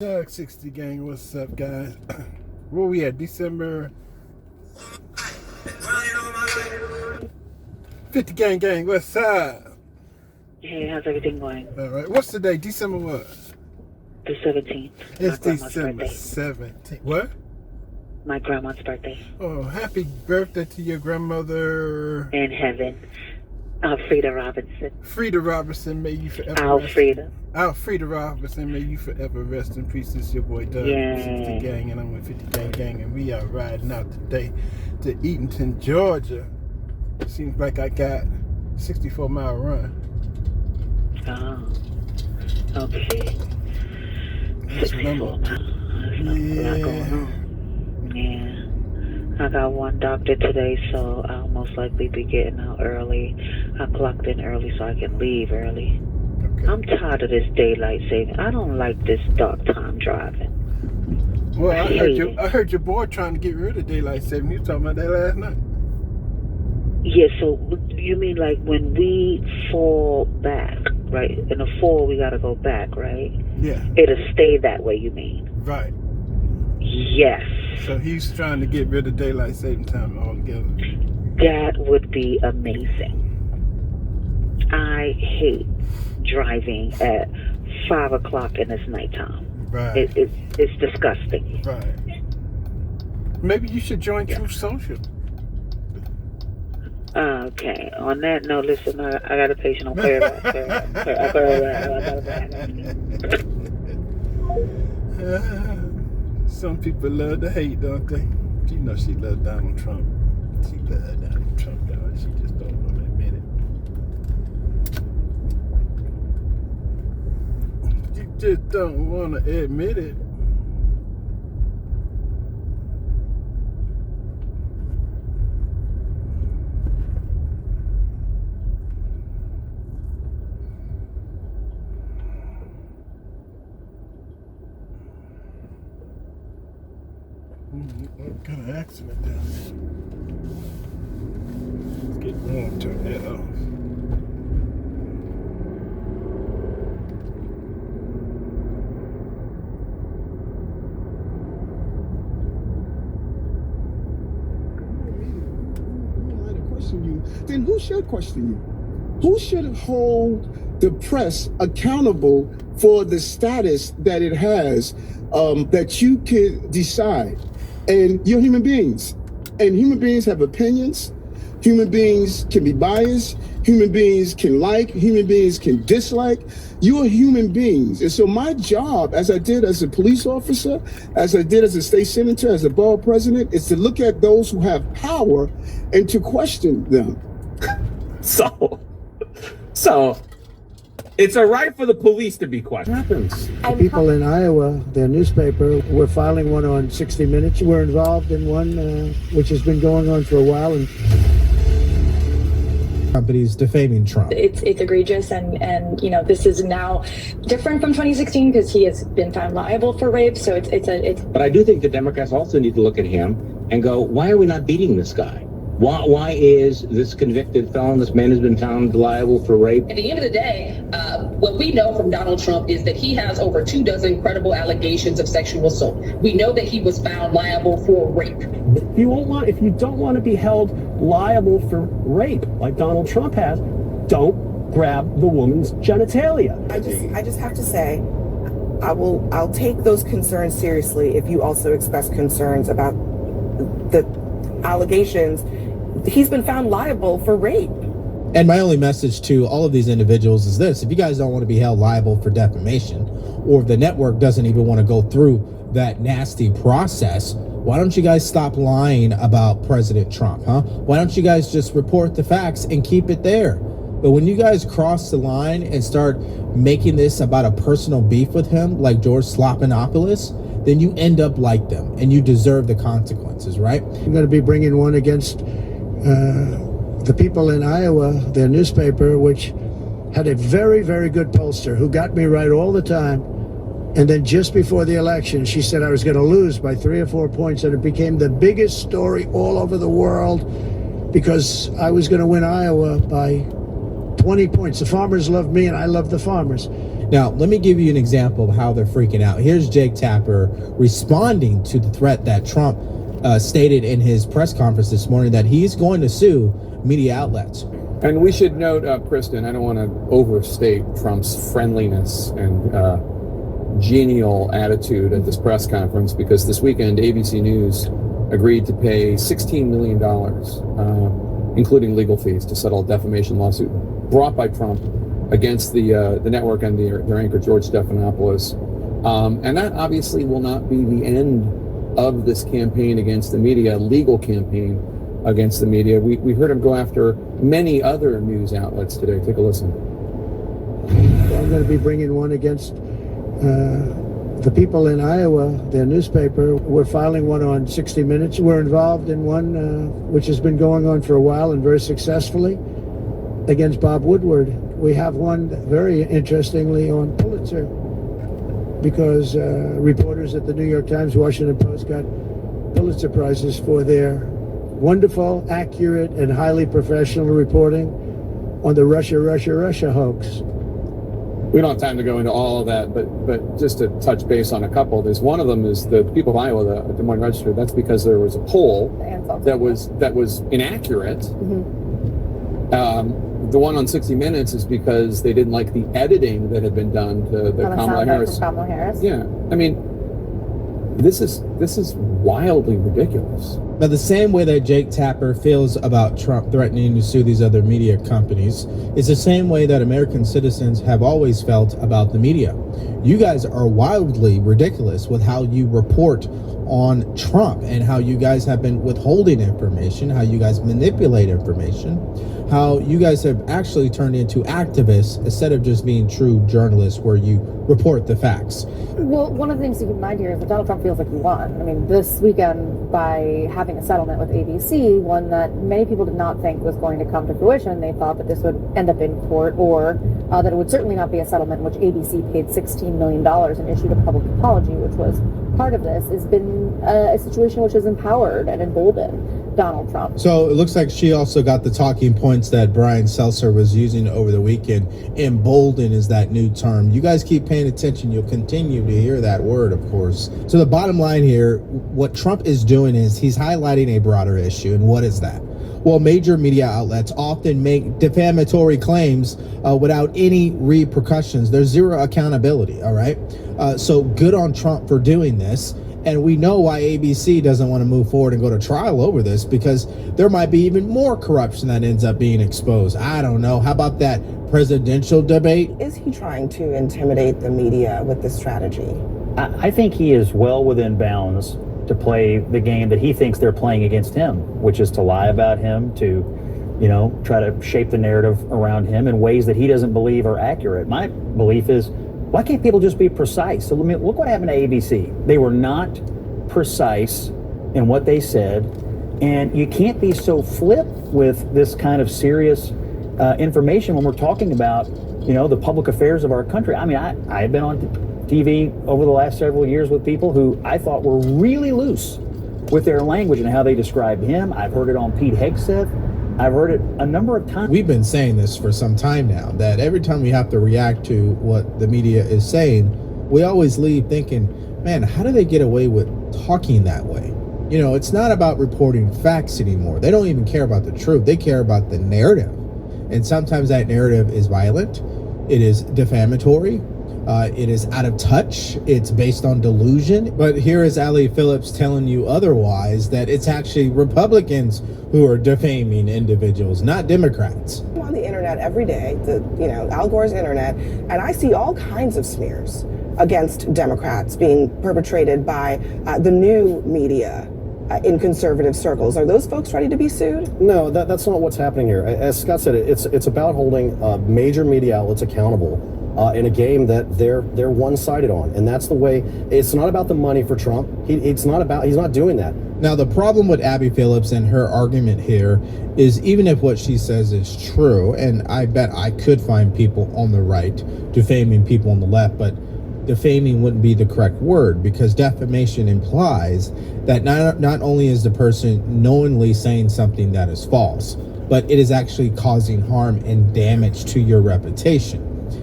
Doug 60 gang, what's up, guys? Where we at? December 50 gang, what's up? Hey, how's everything going? All right, what's the day? December what? The 17th. It's my grandma's December birthday. 17th. What? My grandma's birthday. Oh, happy birthday to your grandmother. In heaven. Alfreda Robinson. Frida Robertson, may you forever Alfreda. Alfreda Robinson, may you forever rest in peace. This is your boy Doug, 60 gang, and I'm with 50 gang, and we are riding out today to Eatonton, Georgia. Seems like I got 64-mile run. Oh, okay. That's what I'm up to. Yeah. I got one doctor today, so I'll most likely be getting out early. I clocked in early so I can leave early. Okay. I'm tired of this daylight saving. I don't like this dark time driving. Well, I heard your boy trying to get rid of daylight saving. You was talking about that last night. Yeah, so you mean like when we fall back, right? In the fall, we got to go back, right? Yeah. It'll stay that way, you mean? Right. Yes. So he's trying to get rid of daylight saving time altogether. That would be amazing. I hate driving at 5 o'clock and it's nighttime. Right. It's disgusting. Right. Maybe you should join Truth Social. Okay. On that note, listen, I got a patient on prayer. Some people love to hate, don't they? You know she loves Donald Trump. She loves Donald Trump, dog. She just don't want to admit it. You just don't want to admit it. What kind of accident down there? Let's get warm, turn that off. Then who should question you? Who should hold the press accountable for the status that it has, that you can decide? And you're human beings. And human beings have opinions. Human beings can be biased. Human beings can like. Human beings can dislike. You are human beings. And so my job, as I did as a police officer, as I did as a state senator, as a borough president, is to look at those who have power and to question them. So it's all right for the police to be questioned. Happens. The people in Iowa, their newspaper, we're filing one on 60 Minutes. We're involved in one which has been going on for a while. And companies defaming Trump. It's egregious, and you know, this is now different from 2016 because he has been found liable for rape. So it's. But I do think the Democrats also need to look at him and go, why are we not beating this guy? Why is this convicted felon, this man has been found liable for rape? At the end of the day, what we know from Donald Trump is that he has over 24 credible allegations of sexual assault. We know that he was found liable for rape. If you don't want to be held liable for rape like Donald Trump has, don't grab the woman's genitalia. I just have to say, I'll take those concerns seriously if you also express concerns about the allegations. He's been found liable for rape. And my only message to all of these individuals is this: if you guys don't want to be held liable for defamation, or if the network doesn't even want to go through that nasty process, why don't you guys stop lying about President Trump, huh? Why don't you guys just report the facts and keep it there? But when you guys cross the line and start making this about a personal beef with him, like George Slopinopoulos, then you end up like them, and you deserve the consequences, right? I'm going to be bringing one against the people in Iowa, their newspaper, which had a very, very good pollster who got me right all the time. And then just before the election, she said I was going to lose by 3 or 4 points, and it became the biggest story all over the world because I was going to win Iowa by 20 points. The farmers loved me, and I loved the farmers. Now, let me give you an example of how they're freaking out. Here's Jake Tapper responding to the threat that Trump stated in his press conference this morning that he's going to sue media outlets. And we should note, Kristen, I don't want to overstate Trump's friendliness and genial attitude at this press conference, because this weekend ABC News agreed to pay $16 million, including legal fees, to settle a defamation lawsuit brought by Trump against the network and their anchor, George Stephanopoulos. And that obviously will not be the end of this campaign against the media, legal campaign against the media. We heard him go after many other news outlets today. Take a listen. So I'm going to be bringing one against the people in Iowa, their newspaper. We're filing one on 60 Minutes. We're involved in one which has been going on for a while and very successfully against Bob Woodward. We have one, very interestingly, on Pulitzer, because reporters at the New York Times, Washington Post got Pulitzer Prizes for their wonderful, accurate, and highly professional reporting on the Russia hoax. We don't have time to go into all of that, but just to touch base on a couple. There's one of them is the people of Iowa, the Des Moines Register. That's because there was a poll that was inaccurate. Mm-hmm. The one on 60 Minutes is because they didn't like the editing that had been done to the Kamala Harris. Yeah, I mean, this is wildly ridiculous. Now, the same way that Jake Tapper feels about Trump threatening to sue these other media companies is the same way that American citizens have always felt about the media. You guys are wildly ridiculous with how you report on Trump and how you guys have been withholding information, how you guys manipulate information, how you guys have actually turned into activists instead of just being true journalists where you report the facts. Well, one of the things to keep in mind here is that Donald Trump feels like he won. I mean, this weekend, by having a settlement with ABC, one that many people did not think was going to come to fruition. They thought that this would end up in court, or that it would certainly not be a settlement in which ABC paid $16 million and issued a public apology, which was part of this, has been a situation which has empowered and emboldened Donald Trump. So it looks like she also got the talking points that Brian Seltzer was using over the weekend. Embolden is that new term. You guys keep paying attention, you'll continue to hear that word, of course. So the bottom line here, what Trump is doing is he's highlighting a broader issue. And what is that? Well, major media outlets often make defamatory claims without any repercussions. There's zero accountability, all right? So good on Trump for doing this. And we know why ABC doesn't want to move forward and go to trial over this, because there might be even more corruption that ends up being exposed. I don't know. How about that presidential debate? Is he trying to intimidate the media with this strategy? I think he is well within bounds to play the game that he thinks they're playing against him, which is to lie about him, to, you know, try to shape the narrative around him in ways that he doesn't believe are accurate. My belief is, why can't people just be precise? So look what happened to ABC. They were not precise in what they said, and you can't be so flip with this kind of serious information when we're talking about, you know, the public affairs of our country. I mean, I've been on TV over the last several years with people who I thought were really loose with their language and how they described him. I've heard it on Pete Hegseth. I've heard it a number of times. We've been saying this for some time now, that every time we have to react to what the media is saying, we always leave thinking, man, how do they get away with talking that way? You know, it's not about reporting facts anymore. They don't even care about the truth. They care about the narrative. And sometimes that narrative is violent. It is defamatory. It is out of touch. It's based on delusion. But here is Allie Phillips telling you otherwise, that it's actually Republicans who are defaming individuals, not Democrats. I'm on the internet every day, Al Gore's internet, and I see all kinds of smears against Democrats being perpetrated by the new media in conservative circles. Are those folks ready to be sued? No, that's not what's happening here. As Scott said, it's about holding major media outlets accountable in a game that they're one-sided on, and that's the way. It's not about the money for Trump. He's not doing that. Now, the problem with Abby Phillips and her argument here is, even if what she says is true, and I bet I could find people on the right defaming people on the left, but defaming wouldn't be the correct word, because defamation implies that not only is the person knowingly saying something that is false, but it is actually causing harm and damage to your reputation.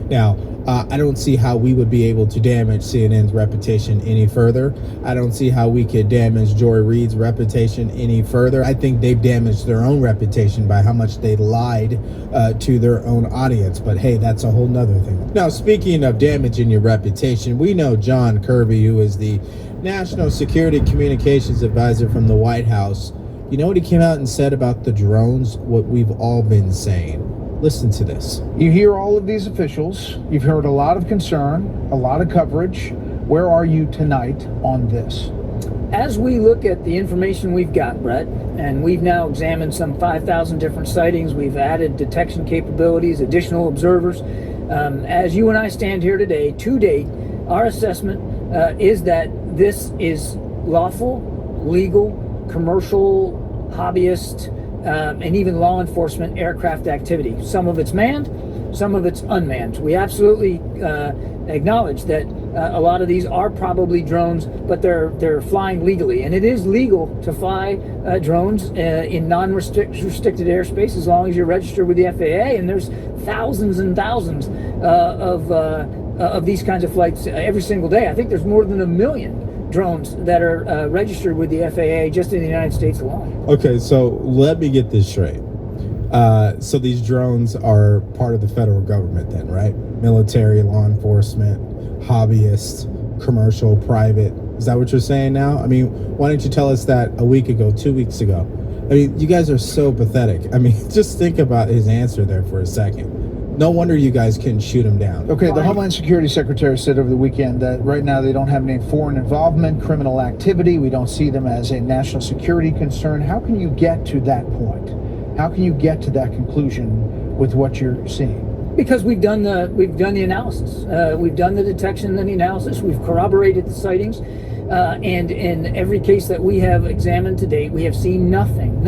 Now, I don't see how we would be able to damage CNN's reputation any further. I don't see how we could damage Joy Reid's reputation any further. I think they've damaged their own reputation by how much they lied to their own audience. But hey, that's a whole nother thing. Now, speaking of damaging your reputation, we know John Kirby, who is the National Security Communications Advisor from the White House. You know what he came out and said about the drones? What we've all been saying. Listen to this. You hear all of these officials. You've heard a lot of concern, a lot of coverage. Where are you tonight on this? As we look at the information we've got, Brett, and we've now examined some 5,000 different sightings, we've added detection capabilities, additional observers. As you and I stand here today, to date, our assessment is that this is lawful, legal, commercial, hobbyist, and even law enforcement aircraft activity. Some of it's manned, some of it's unmanned. We absolutely acknowledge that a lot of these are probably drones, but they're flying legally, and it is legal to fly drones in non-restricted airspace as long as you're registered with the FAA. And there's thousands and thousands of these kinds of flights every single day. I think there's more than 1 million drones that are registered with the FAA just in the United States alone. Okay, so let me get this straight. So these drones are part of the federal government then, right? Military, law enforcement, hobbyist, commercial, private. Is that what you're saying now? I mean, why didn't you tell us that a week ago, 2 weeks ago? I mean, you guys are so pathetic. I mean, just think about his answer there for a second. No wonder you guys couldn't shoot him down. Okay, the Homeland Security Secretary said over the weekend that right now they don't have any foreign involvement, criminal activity. We don't see them as a national security concern. How can you get to that point? How can you get to that conclusion with what you're seeing? Because we've done the analysis. We've done the detection and the analysis. We've corroborated the sightings. And in every case that we have examined to date, we have seen nothing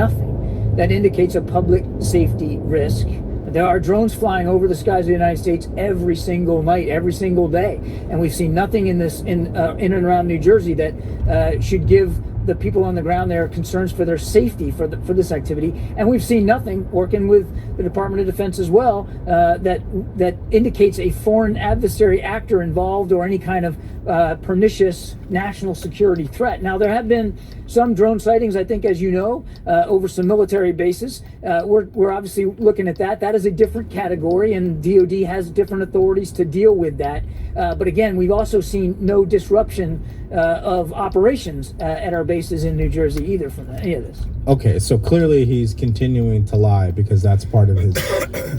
that indicates a public safety risk. There are drones flying over the skies of the United States every single night, every single day, and we've seen nothing in and around New Jersey that should give the people on the ground there concerns for their safety for this activity. And we've seen nothing working with the Department of Defense as well that indicates a foreign adversary actor involved or any kind of pernicious national security threat. Now, there have been some drone sightings, I think, as you know, over some military bases. We're obviously looking at that. That is a different category, and DOD has different authorities to deal with that. But again, we've also seen no disruption of operations at our bases in New Jersey either from any of this. Okay, so clearly he's continuing to lie because that's part of his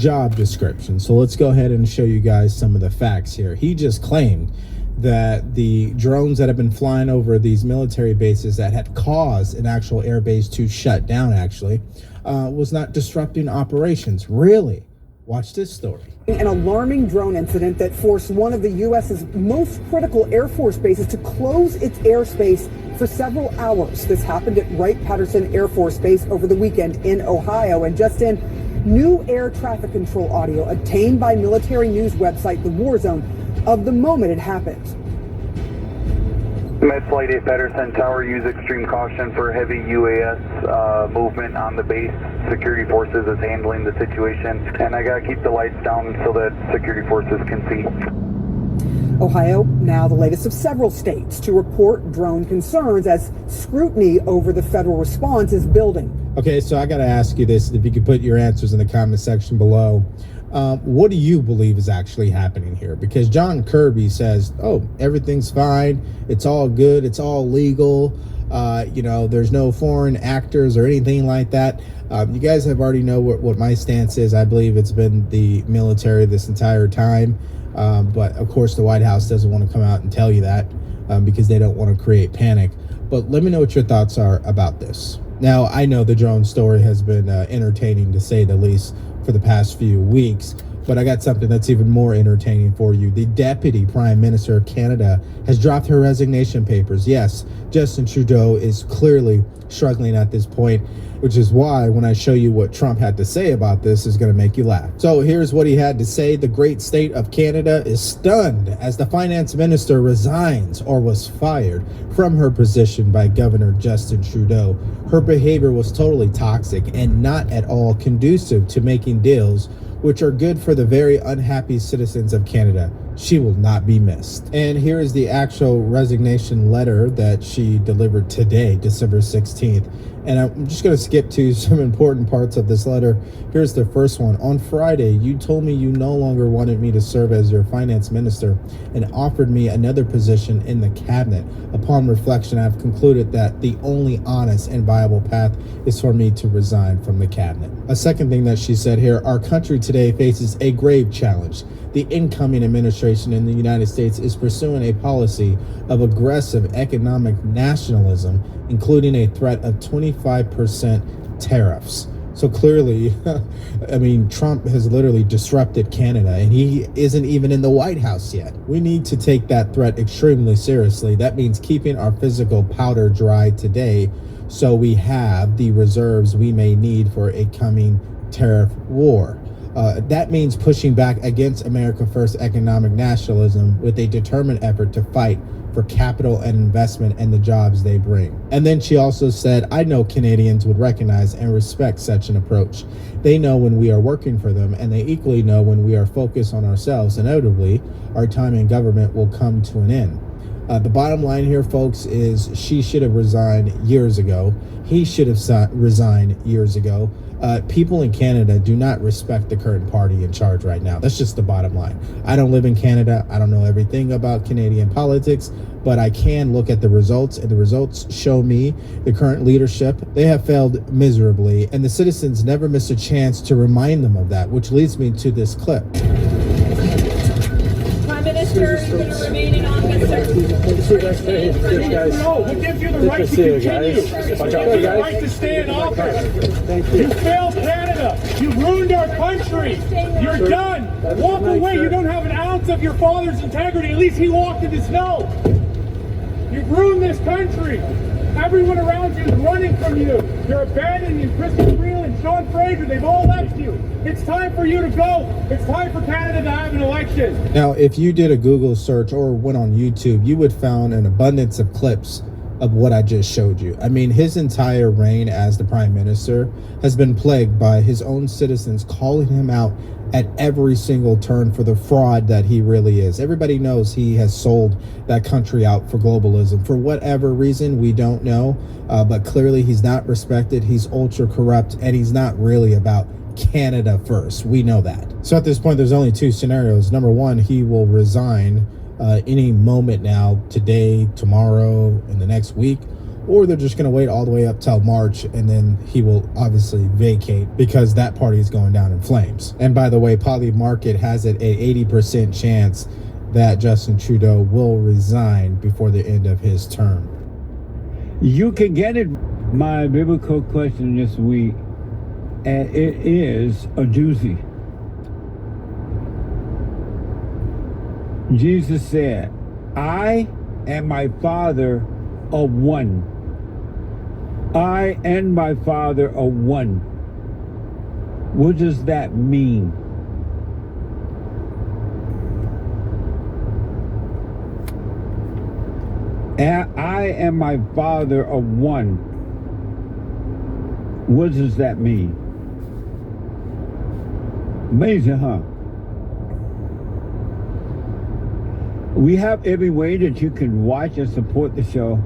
job description. So let's go ahead and show you guys some of the facts here. He just claimed that the drones that have been flying over these military bases that had caused an actual air base to shut down actually was not disrupting operations. Really? Watch this story. An alarming drone incident that forced one of the U.S.'s most critical Air Force bases to close its airspace for several hours. This happened at Wright-Patterson Air Force Base over the weekend in Ohio. And just in, new air traffic control audio obtained by military news website The War Zone of the moment it happened. Med Flight 8 Patterson Tower, use extreme caution for heavy UAS movement on the base. Security forces is handling the situation, and I gotta keep the lights down so that security forces can see. Ohio, now the latest of several states to report drone concerns as scrutiny over the federal response is building. Okay, so I got to ask you this, if you could put your answers in the comment section below. What do you believe is actually happening here? Because John Kirby says, oh, everything's fine. It's all good. It's all legal. There's no foreign actors or anything like that. You guys have already know what my stance is. I believe it's been the military this entire time. But of course, the White House doesn't want to come out and tell you that because they don't want to create panic. But let me know what your thoughts are about this. Now, I know the drone story has been entertaining, to say the least, for the past few weeks, but I got something that's even more entertaining for you. The Deputy Prime Minister of Canada has dropped her resignation papers. Yes, Justin Trudeau is clearly struggling at this point, which is why when I show you what Trump had to say about this is going to make you laugh. So here's what he had to say. The great state of Canada is stunned as the finance minister resigns or was fired from her position by Governor Justin Trudeau. Her behavior was totally toxic and not at all conducive to making deals which are good for the very unhappy citizens of Canada. She will not be missed. And here is the actual resignation letter that she delivered today, December 16th. And I'm just going to skip to some important parts of this letter. Here's the first one. On Friday, you told me you no longer wanted me to serve as your finance minister and offered me another position in the cabinet. Upon reflection, I've concluded that the only honest and viable path is for me to resign from the cabinet. A second thing that she said here, our country today faces a grave challenge. The incoming administration in the United States is pursuing a policy of aggressive economic nationalism, including a threat of 25% tariffs. So clearly, I mean, Trump has literally disrupted Canada, and he isn't even in the White House yet. We need to take that threat extremely seriously. That means keeping our physical powder dry today so we have the reserves we may need for a coming tariff war. That means pushing back against America First economic nationalism with a determined effort to fight for capital and investment and the jobs they bring. And then she also said, I know Canadians would recognize and respect such an approach. They know when we are working for them, and they equally know when we are focused on ourselves. Inevitably, our time in government will come to an end. The bottom line here, folks, is she should have resigned years ago. He should have resigned years ago. People in Canada do not respect the current party in charge right now. That's just the bottom line. I don't live in Canada. I don't know everything about Canadian politics, but I can look at the results, and the results show me the current leadership. They have failed miserably, and the citizens never miss a chance to remind them of that, which leads me to this clip. Prime Minister, you're going to remain in office. No, what gives you the right to continue? What gives you the right to stay in office? You failed Canada. You ruined our country. You're done. Walk away. You don't have an ounce of your father's integrity. At least he walked in the snow. You've ruined this country. Everyone around you is running from you. You're abandoning Kristen Freeland, Sean Fraser. They've all left you. It's time for you to go. It's time for Canada to have an election. Now, if you did a Google search or went on YouTube, you would found an abundance of clips of what I just showed you. I mean, his entire reign as the prime minister has been plagued by his own citizens calling him out at every single turn for the fraud that he really is. Everybody knows he has sold that country out for globalism. For whatever reason, we don't know, but clearly he's not respected, he's ultra corrupt, and he's not really about Canada first. We know that. So at this point, there's only two scenarios. Number one, he will resign any moment now, today, tomorrow, in the next week, or they're just going to wait all the way up till March, and then he will obviously vacate because that party is going down in flames. And by the way, Polymarket has it at 80% chance that Justin Trudeau will resign before the end of his term. You can get it. My biblical question this week, and it is a doozy. Jesus said, I and my Father are one. I and my Father are one. What does that mean? I and my Father are one. What does that mean? Amazing, huh? We have every way that you can watch and support the show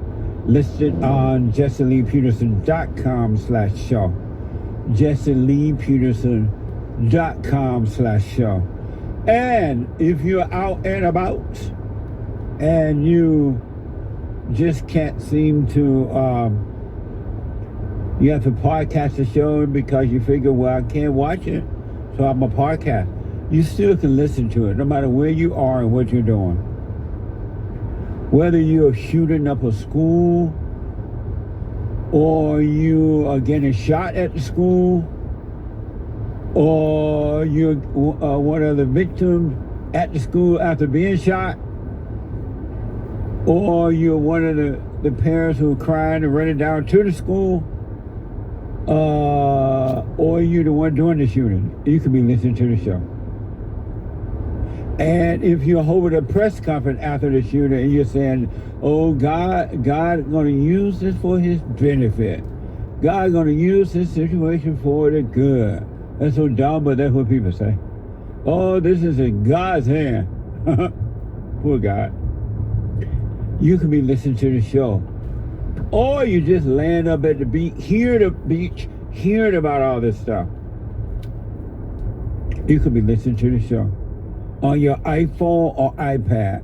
listed on JesseLeePeterson.com/show. JesseLeePeterson.com/show. And if you're out and about and you just can't seem to, you have to podcast the show because you figure, well, I can't watch it, so I'm a podcast. You still can listen to it no matter where you are and what you're doing. Whether you're shooting up a school or you are getting shot at the school or you're one of the victims at the school after being shot, or you're one of the parents who are crying and running down to the school, or you're the one doing the shooting, you could be listening to the show. And if you're holding a press conference after the shooting and you're saying, oh, God is going to use this for his benefit. God's going to use this situation for the good. That's so dumb, but that's what people say. Oh, this is in God's hand. Poor guy. You could be listening to the show. Or you just land up at the beach, hearing about all this stuff. You could be listening to the show on your iPhone or iPad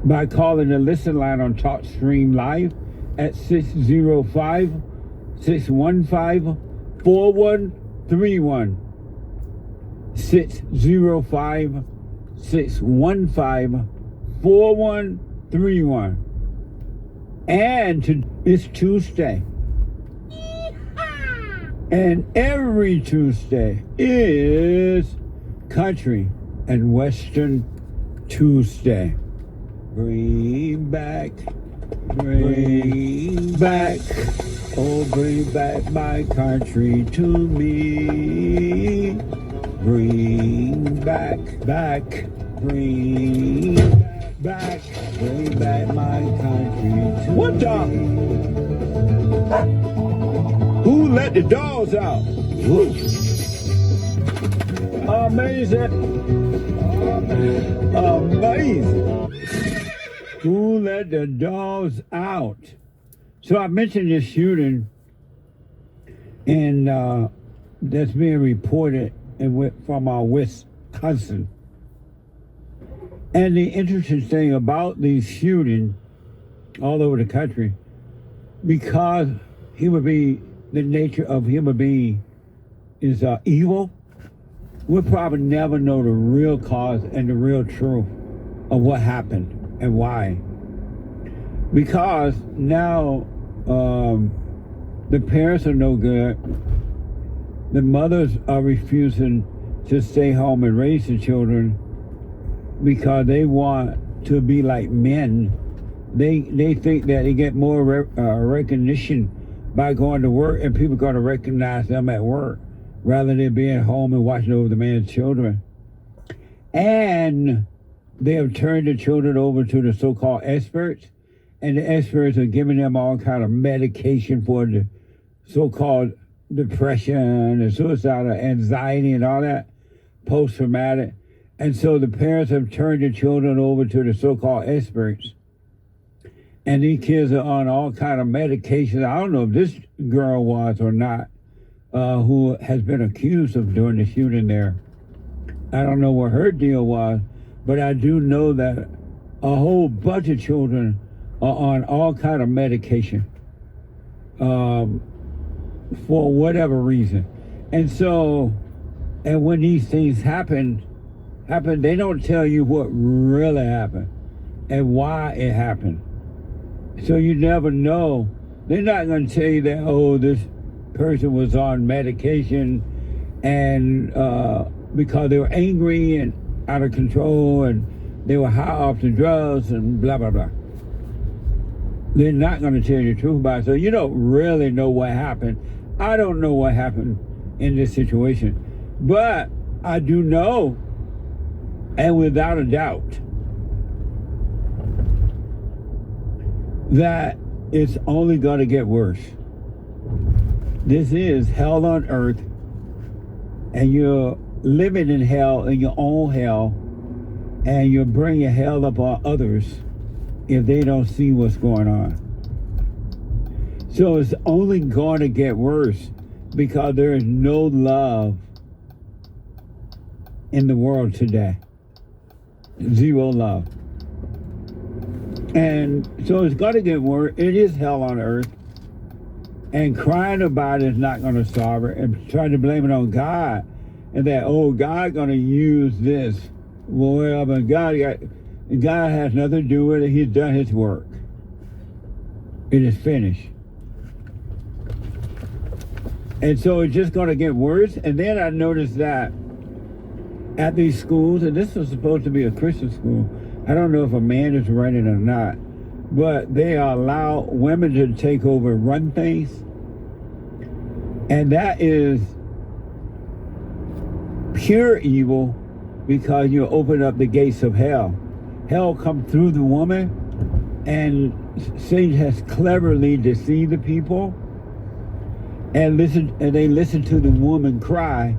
by calling the listen line on TalkStream Live at 605-615-4131. 605-615-4131. And it's Tuesday. And every Tuesday is Country and Western Tuesday. Bring back, oh, bring back my country to me. Bring back, bring back my country to What me. the? Who let the dogs out? Woo. Amazing. Amazing. Who let the dogs out? So I mentioned this shooting, and that's being reported from our Wisconsin. And the interesting thing about these shootings all over the country, because the nature of human being is evil, we'll probably never know the real cause and the real truth of what happened and why. Because now the parents are no good. The mothers are refusing to stay home and raise the children because they want to be like men. They think that they get more recognition by going to work, and people are going to recognize them at work rather than being home and watching over the man's children. And they have turned the children over to the so-called experts, and the experts are giving them all kind of medication for the so-called depression and suicidal anxiety and all that, post-traumatic. And so the parents have turned the children over to the so-called experts. And these kids are on all kind of medications. I don't know if this girl was or not, who has been accused of doing the shooting there. I don't know what her deal was, but I do know that a whole bunch of children are on all kind of medication for whatever reason. And so, and when these things happen, they don't tell you what really happened and why it happened. So you never know. They're not going to tell you that, oh, this person was on medication and because they were angry and out of control and they were high off the drugs and blah, blah, blah. They're not going to tell you the truth about it. So you don't really know what happened. I don't know what happened in this situation. But I do know, and without a doubt, that it's only going to get worse. This is hell on earth, and you're living in hell, in your own hell, and you're bringing hell upon others if they don't see what's going on. So it's only going to get worse because there is no love in the world today. Zero love. And so it's got to get worse. It is hell on earth. And crying about it is not going to solve it. And trying to blame it on God. And that, oh, God's going to use this. Well, but God has nothing to do with it. He's done his work. It is finished. And so it's just going to get worse. And then I noticed that at these schools, and this was supposed to be a Christian school, I don't know if a man is running or not, but they allow women to take over and run things. And that is pure evil because you open up the gates of hell. Hell come through the woman, and Satan has cleverly deceived the people and they listen to the woman cry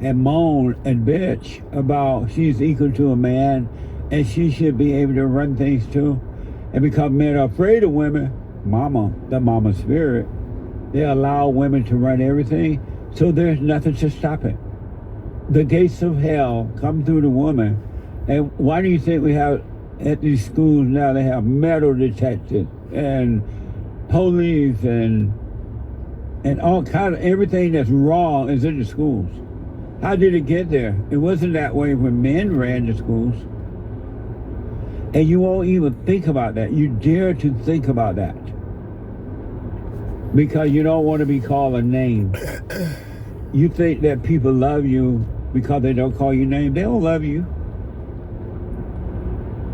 and moan and bitch about she's equal to a man and she should be able to run things too. And because men are afraid of women, the mama spirit, they allow women to run everything, so there's nothing to stop it. The gates of hell come through the woman. And why do you think we have at these schools now, they have metal detectors and police and all kind of everything that's wrong is in the schools? How did it get there? It wasn't that way when men ran the schools. And you won't even think about that. You dare to think about that. Because you don't want to be called a name. You think that people love you because they don't call you name. They don't love you.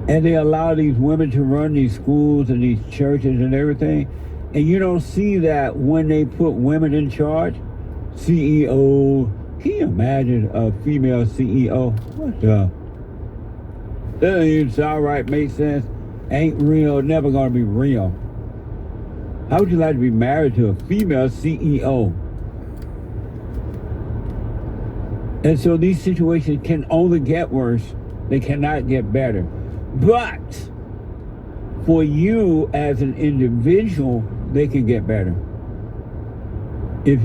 And they allow these women to run these schools and these churches and everything. And you don't see that when they put women in charge. CEO. Can you imagine a female CEO? What the? That doesn't even sound right, make sense. Ain't real, never gonna be real. How would you like to be married to a female CEO? And so these situations can only get worse. They cannot get better. But for you as an individual, they can get better. If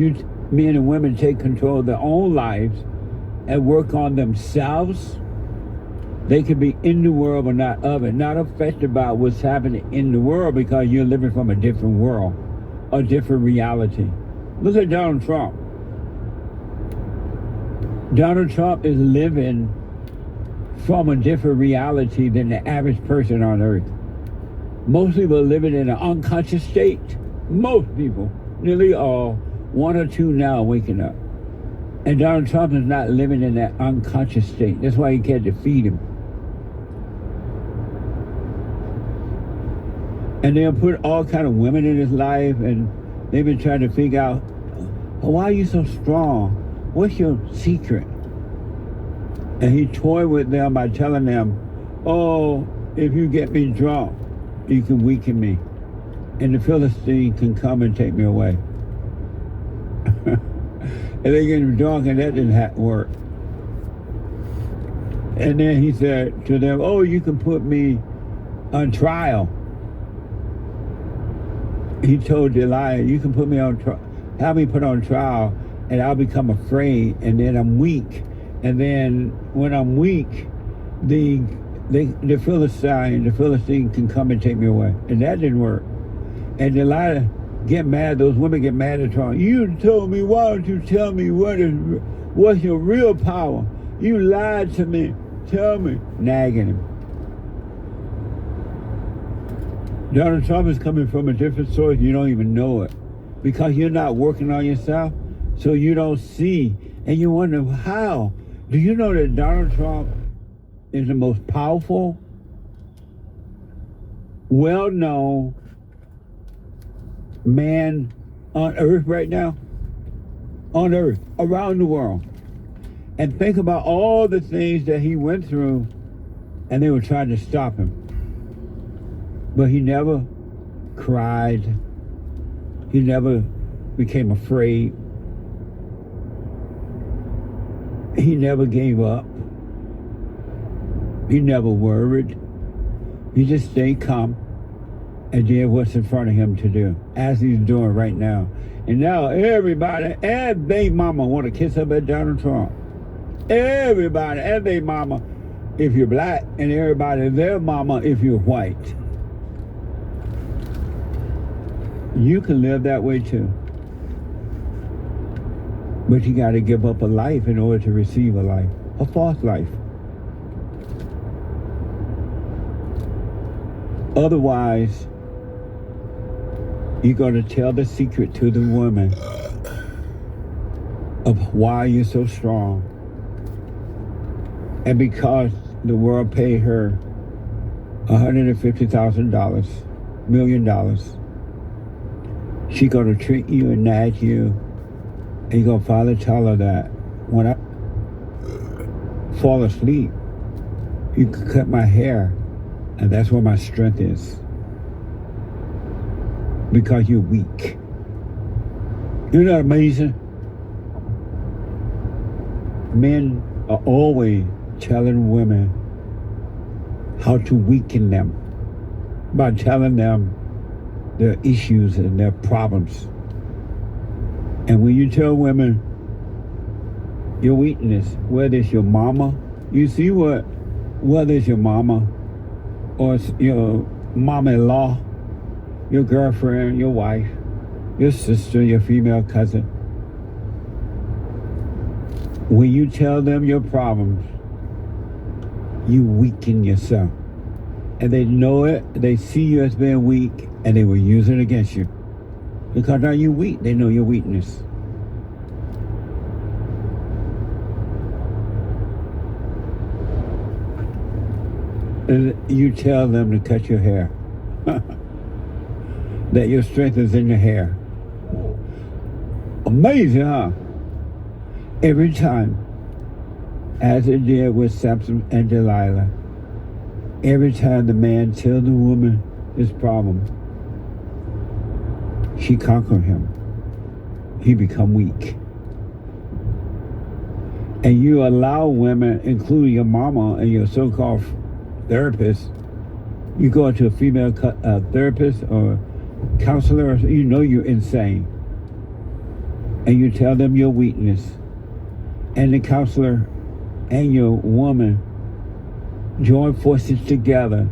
men and women take control of their own lives and work on themselves, they can be in the world but not of it, not affected by what's happening in the world because you're living from a different world, a different reality. Look at Donald Trump. Donald Trump is living from a different reality than the average person on earth. Most people are living in an unconscious state. Most people, nearly all, one or two now waking up. And Donald Trump is not living in that unconscious state. That's why you can't defeat him. And they'll put all kind of women in his life, and they've been trying to figure out, why are you so strong? What's your secret? And he toyed with them by telling them, oh, if you get me drunk, you can weaken me. And the Philistine can come and take me away. And they get him drunk, and that didn't work. And then he said to them, oh, you can put me on trial. He told Delilah, you can put me on trial, have me put on trial, and I'll become afraid, and then I'm weak. And then when I'm weak, the Philistine can come and take me away. And that didn't work. And Delilah get mad, those women get mad at Trump. You told me, why don't you tell me what's your real power? You lied to me. Tell me. Nagging him. Donald Trump is coming from a different source. You don't even know it. Because you're not working on yourself, so you don't see. And you wonder, how? Do you know that Donald Trump is the most powerful, well-known man on earth right now? On earth, around the world. And think about all the things that he went through, and they were trying to stop him. But he never cried. He never became afraid. He never gave up. He never worried. He just stayed calm and did what's in front of him to do, as he's doing right now. And now everybody and their mama want to kiss up at Donald Trump. Everybody and their mama if you're black, and everybody their mama if you're white. You can live that way too. But you got to give up a life in order to receive a life, a false life. Otherwise, you're going to tell the secret to the woman of why you're so strong. And because the world paid her $150,000, $1 million, she's going to treat you and nag you. And you're going to finally tell her that when I fall asleep, you can cut my hair, and that's where my strength is. Because you're weak. Isn't that amazing? Men are always telling women how to weaken them by telling them their issues and their problems. And when you tell women your weakness, whether it's your mama, you see whether it's your mama or it's your mama-in-law, your girlfriend, your wife, your sister, your female cousin, when you tell them your problems, you weaken yourself. And they know it, they see you as being weak, and they will use it against you. Because now you're weak, they know your weakness. And you tell them to cut your hair. That your strength is in your hair. Amazing, huh? Every time, as it did with Samson and Delilah, every time the man tells the woman his problem, she conquered him. He become weak. And you allow women, including your mama and your so-called therapist, you go to a female therapist or counselor, you know you're insane. And you tell them your weakness. And the counselor and your woman join forces together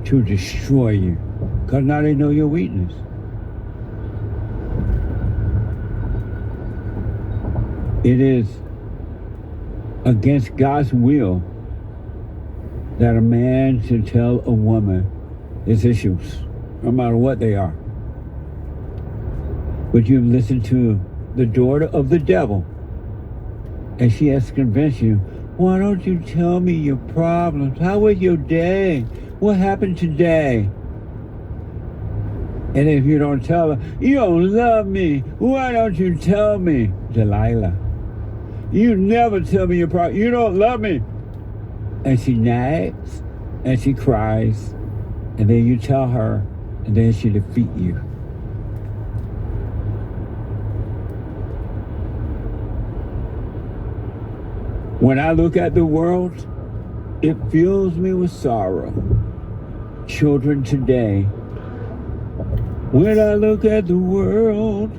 to destroy you. Because now they know your weakness. It is against God's will that a man should tell a woman his issues, no matter what they are. But you've listened to the daughter of the devil, and she has convinced you, why don't you tell me your problems? How was your day? What happened today? And if you don't tell her, you don't love me. Why don't you tell me? Delilah, you never tell me your problem. You don't love me. And she nags and she cries, and then you tell her, and then she defeat you. When I look at the world, it fills me with sorrow. Children today. When I look at the world,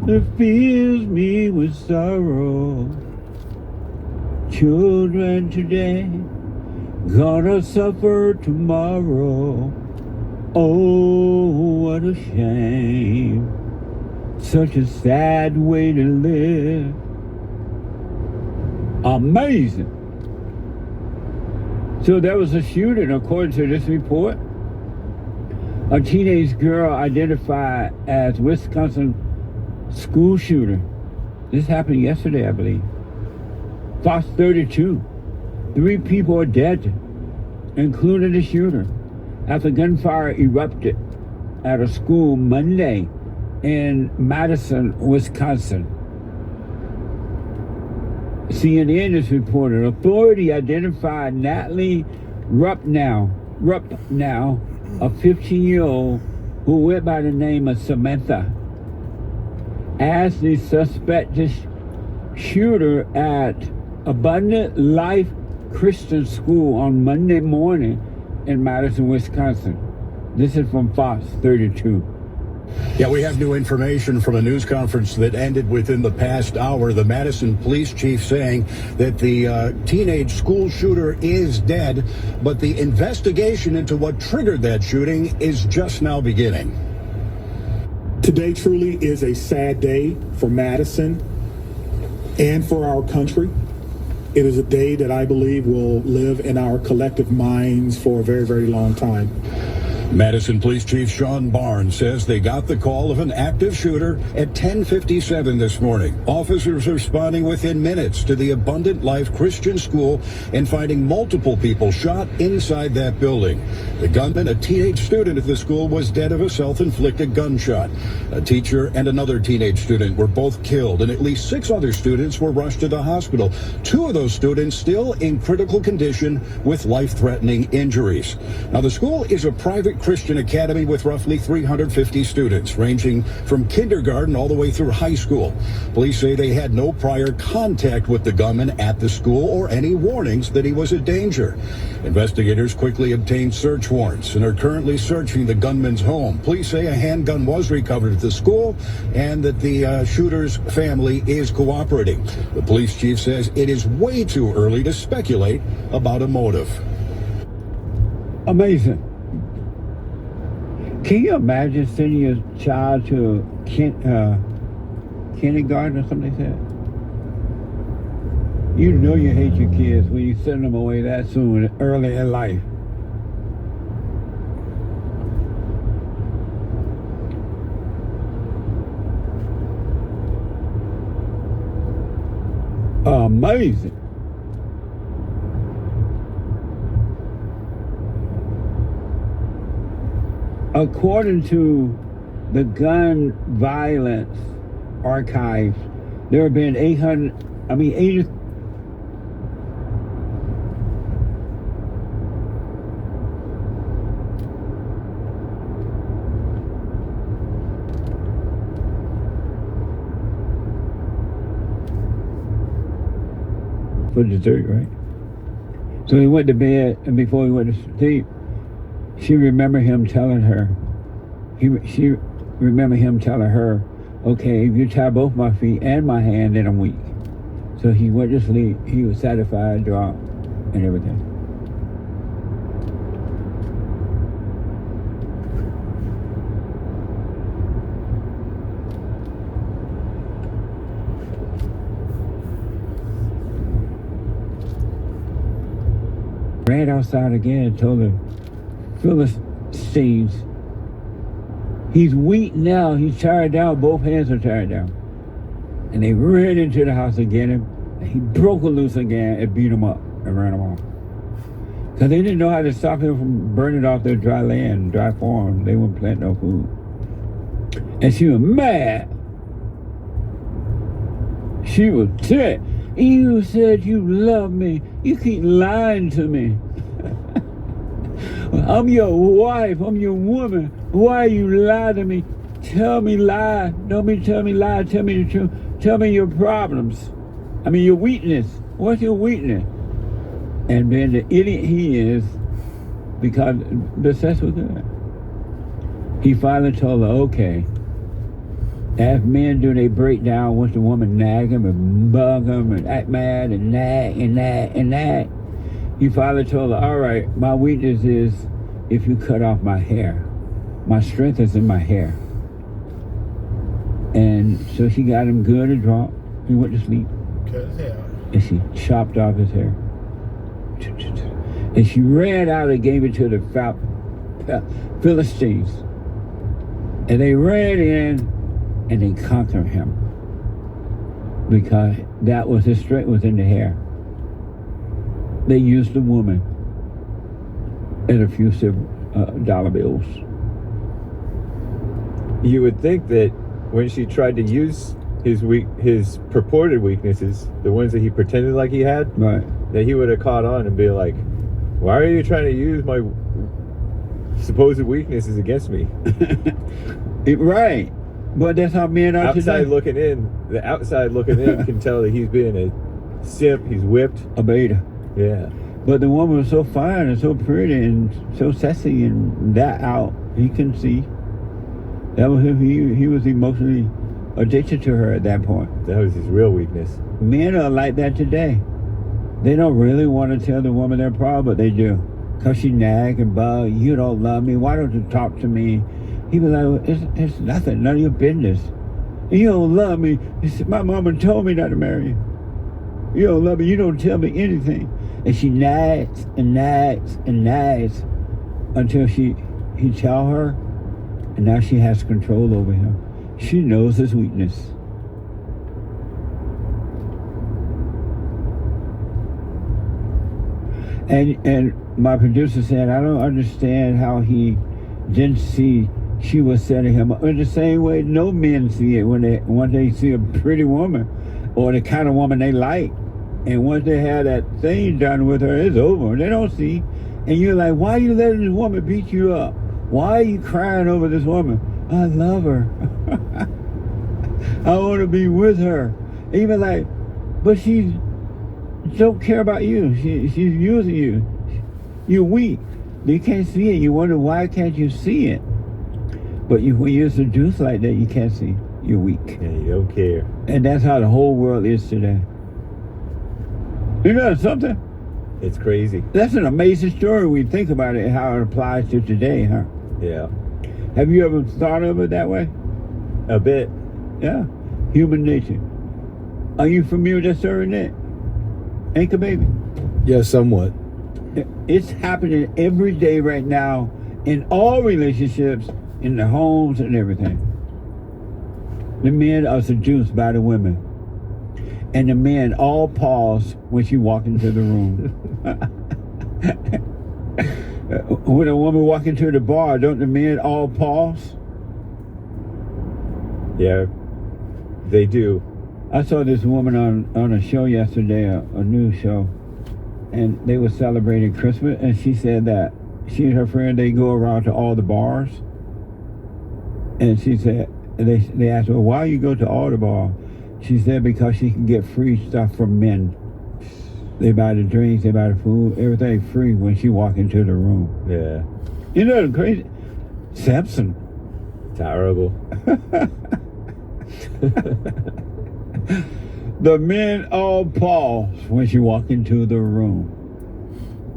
it fills me with sorrow. Children today, gonna suffer tomorrow. Oh, what a shame. Such a sad way to live. Amazing. So there was a shooting, according to this report. A teenage girl identified as Wisconsin school shooter. This happened yesterday, I believe. Fox 32. 3 people are dead, including the shooter, after gunfire erupted at a school Monday in Madison, Wisconsin. CNN has reported authority identified Natalie Rupnow, a 15-year-old who went by the name of Samantha, as the suspected shooter at Abundant Life Christian School on Monday morning in Madison, Wisconsin. This is from Fox 32. Yeah, we have new information from a news conference that ended within the past hour. The Madison police chief saying that the teenage school shooter is dead, but the investigation into what triggered that shooting is just now beginning. Today truly is a sad day for Madison and for our country. It is a day that I believe will live in our collective minds for a very, very long time. Madison Police Chief Sean Barnes says they got the call of an active shooter at 10:57 this morning. Officers responding within minutes to the Abundant Life Christian School and finding multiple people shot inside that building. The gunman, a teenage student at the school, was dead of a self-inflicted gunshot. A teacher and another teenage student were both killed, and at least 6 other students were rushed to the hospital. 2 of those students still in critical condition with life-threatening injuries. Now, the school is a private Light Christian Academy with roughly 350 students, ranging from kindergarten all the way through high school. Police say they had no prior contact with the gunman at the school or any warnings that he was a danger. Investigators quickly obtained search warrants and are currently searching the gunman's home. Police say a handgun was recovered at the school and that the shooter's family is cooperating. The police chief says it is way too early to speculate about a motive. Amazing. Can you imagine sending your child to kindergarten or something like that? You know you hate your kids when you send them away that soon, early in life. Amazing. According to the gun violence archives, there have been 80. For dessert, right? So he went to bed, and before he went to sleep, she remembered him telling her, she remembered him telling her, okay, if you tie both my feet and my hand, then I'm weak. So he went to sleep, he was satisfied, dropped, and everything. Ran outside again and told the Philistines, he's weak now, he's tired down, both hands are tired down. And they ran into the house and get him, and he broke loose again and beat him up and ran him off. Because they didn't know how to stop him from burning off their dry land, dry farm. They wouldn't plant no food. And she was mad. She was ticked. You said you love me. You keep lying to me. I'm your wife. I'm your woman. Why you lie to me? Tell me lie. Don't tell me lie. Tell me the truth. Tell me your problems. I mean your weakness. What's your weakness? And then the idiot he is, because the sex was good. He finally told her, okay, as men do, they break down once the woman nag him and bug him and act mad and nag and nag and nag. He finally told her, all right, my weakness is if you cut off my hair. My strength is in my hair. And so she got him good and drunk. He went to sleep. Cut his hair. And she chopped off his hair. And she ran out and gave it to the Philistines. And they ran in and they conquered him. Because that was his strength was in the hair. They used the woman and a few dollar bills. You would think that when she tried to use his purported weaknesses, the ones that he pretended like he had, right, that he would have caught on and be like, why are you trying to use my supposed weaknesses against me? Right. But that's how men are today. The outside looking in can tell that he's being a simp, he's whipped. A beta. Yeah. But the woman was so fine and so pretty and so sassy and that out, he couldn't see. That was him. He was emotionally addicted to her at that point. That was his real weakness. Men are like that today. They don't really want to tell the woman their problem, but they do. Because she nag and bug, you don't love me, why don't you talk to me? He was like, it's nothing, none of your business. You don't love me. My mama told me not to marry you. You don't love me, you don't tell me anything. And she nags and nags and nags until he tell her, and now she has control over him. She knows his weakness. And my producer said, I don't understand how he didn't see she was setting him up. In the same way no men see it when they see a pretty woman or the kind of woman they like. And once they have that thing done with her, it's over. They don't see. And you're like, why are you letting this woman beat you up? Why are you crying over this woman? I love her. I want to be with her. Even like, but she don't care about you. She's using you. You're weak. You can't see it. You wonder why can't you see it? But when you're seduced like that, you can't see. You're weak. Yeah, you don't care. And that's how the whole world is today. You know something? It's crazy. That's an amazing story when you think about it, how it applies to today, huh? Yeah. Have you ever thought of it that way? A bit. Yeah. Human nature. Are you familiar with that story, Nick? Anchor Baby? Yeah, somewhat. It's happening every day right now in all relationships, in the homes and everything. The men are seduced by the women. And the men all pause when she walks into the room. When a woman walks into the bar, don't the men all pause? Yeah, they do. I saw this woman on a show yesterday, a news show, and they were celebrating Christmas, and she said that she and her friend, they go around to all the bars, and she said, they asked her, why you go to all the bars? She said because she can get free stuff from men. They buy the drinks, they buy the food, everything free when she walk into the room. Yeah. You know the crazy? Samson. Terrible. The men all pause when she walk into the room.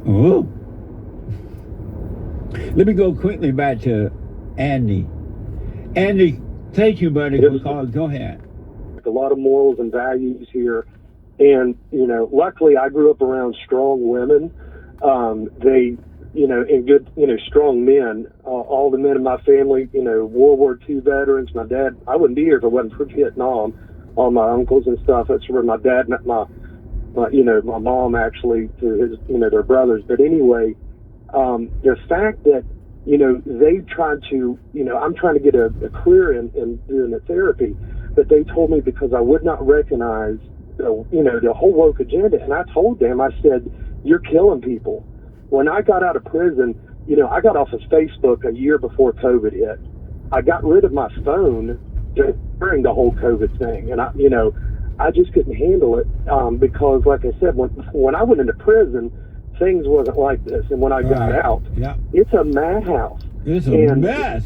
Ooh. Let me go quickly back to Andy. Andy, thank you, buddy, for calling. Go ahead. A lot of morals and values here. And, you know, luckily I grew up around strong women. They, you know, and good, you know, strong men. All the men in my family, you know, World War II veterans. My dad, I wouldn't be here if it wasn't for Vietnam. All my uncles and stuff. That's where my dad met my you know, my mom actually to his, you know, their brothers. But anyway, the fact that, you know, they tried to, you know, I'm trying to get a career in doing the therapy, but they told me because I would not recognize, you know, the whole woke agenda. And I told them, I said, you're killing people. When I got out of prison, you know, I got off of Facebook a year before COVID hit. I got rid of my phone during the whole COVID thing. And you know, I just couldn't handle it because, like I said, when I went into prison, things wasn't like this. And when I got out, it's a madhouse. It's a mess.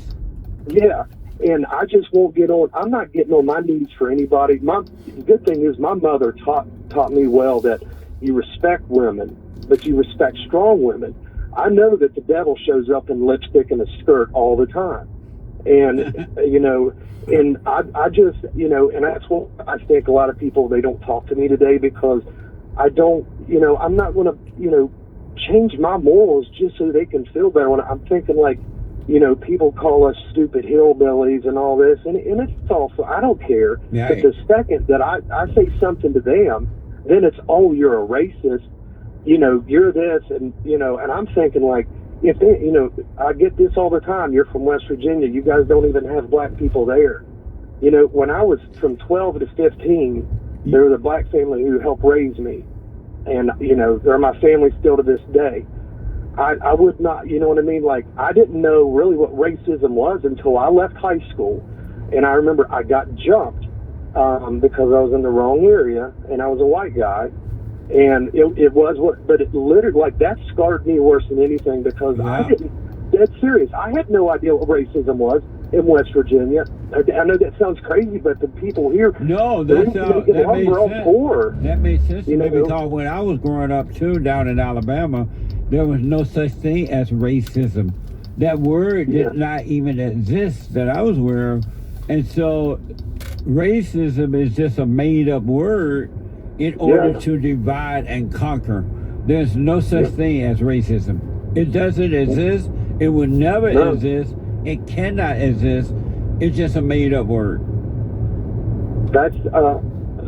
Yeah. And I just won't get on. I'm not getting on my knees for anybody. The good thing is my mother taught me well that you respect women, but you respect strong women. I know that the devil shows up in lipstick and a skirt all the time. And, you know, and I just, you know, and that's what I think a lot of people, they don't talk to me today because I don't, you know, I'm not going to, you know, change my morals just so they can feel better. When I'm thinking like, you know, people call us stupid hillbillies and all this, and it's also, I don't care. Yeah, but the second that I say something to them, then it's, oh, you're a racist, you know, you're this, and, you know, and I'm thinking like, if they, you know, I get this all the time, you're from West Virginia, you guys don't even have black people there. You know, when I was from 12 to 15, there was a black family who helped raise me. And, you know, they're my family still to this day. I would not, you know what I mean? Like, I didn't know really what racism was until I left high school. And I remember I got jumped because I was in the wrong area and I was a white guy. And it was what, but it literally, like, that scarred me worse than anything because I didn't, dead serious, I had no idea what racism was in West Virginia. I know that sounds crazy, but the people here, no, that makes sense. That makes sense to me because when I was growing up too down in Alabama, there was no such thing as racism. That word did not even exist that I was aware of. And so racism is just a made up word in order to divide and conquer. There's no such thing as racism. It doesn't exist. It will never exist. It cannot exist. It's just a made up word. That's,